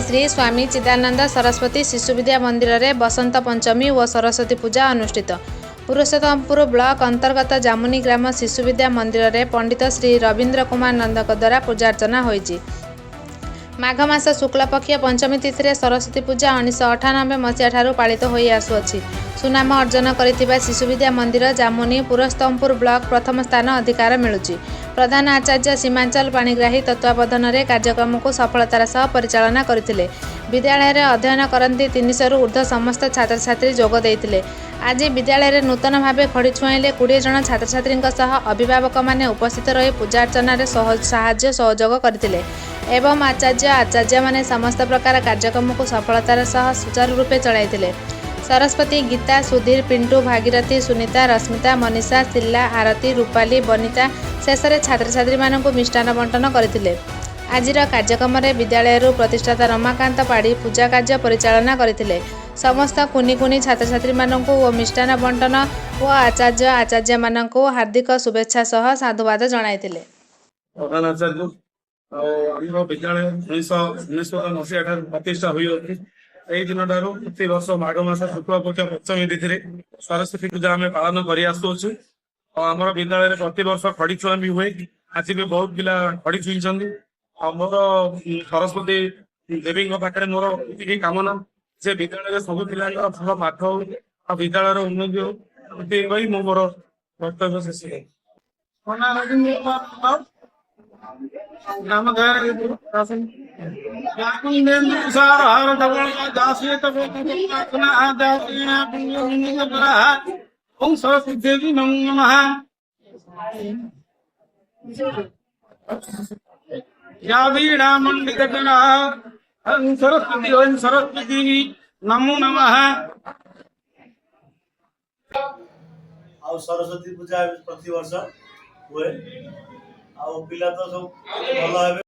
श्री स्वामी चिदानंद सरस्वती शिशु विद्या मंदिर में बसंत पंचमी और सरस्वती पूजा अनुष्ठित। पुरुषोत्तमपुर ब्लॉक अंतर्गत जामुनी ग्राम शिशु विद्या मंदिर में पंडित श्री रवींद्र कुमार नंदक द्वारा पूजार्चना होईछि। माघ मास शुक्ल पक्ष पंचमी तिथि सरस्वती पूजा 1998 मसीहा ठारू पालित होई आसुअछि। सुनाम अर्जन करिथिबा शिशु विद्या मंदिर जामुनी पुरुषोत्तमपुर ब्लॉक प्रथम स्थान अधिकार मिलुछि। प्रधान आचार्य सीमांचल पाणिग्राही तत्वावधान में कार्यक्रम को सफलतार सह परिचालना करथिले। विद्यालय में अध्ययन करती 300 रु ऊर्ध्व समस्त छात्र छात्री जोग देइथिले। आज विद्यालय में नूतन भाव खड़ी छुआईले 20 जन छात्र छात्री अभिभावक माने उपस्थित रही पूजार्चना साहाय्य सहयोग करथिले एवं आचार्य माने समस्त प्रकार कार्यक्रम को सफलतार सह सुचारू रूपे चलाइथिले। सरस्वती, गीता, सुधीर, पिंटू, भागीरथी, सुनीता, रश्मिता, मनीषा, शिला, आरती, रूपाली, बनीता शेष में छात्र छात्री मानक मिष्टान बंटन करथिले। आजिर कार्यक्रम में विद्यालय प्रतिष्ठाता रमाकांत पाढ़ी पूजा कार्य परिचालना करथिले। समस्त कुनी कुनी छात्र छात्री मानक मिष्टान बंटन और आचार्य मानक हार्दिक शुभेच्छा सह साधुवाद जणाइथिले। प्रधान आचार्य विद्यालय 1919 मसीहा प्रतिष्ठा हुई यही दिन ठारू प्रति वर्ष माघ मास शुक्ल पक्ष पंचमी तिथि सरस्वती पूजा आम पालन कर आमर विद्यालय में प्रति वर्ष खड़ी छुआ भी हुए। आज भी बहुत पिला खड़ी छुईं। मोर सरस्वती देवी पाखे मोर ये कामना से विद्यालय सब पिला भल पाठ हो विद्यालय उन्नति हो मोर कर्तव्य शेष सरस्वती देवी नमः मंडित सरस्वती नमो नमः। सरस्वती पूजा प्रति वर्ष हुए पिला तो सब भल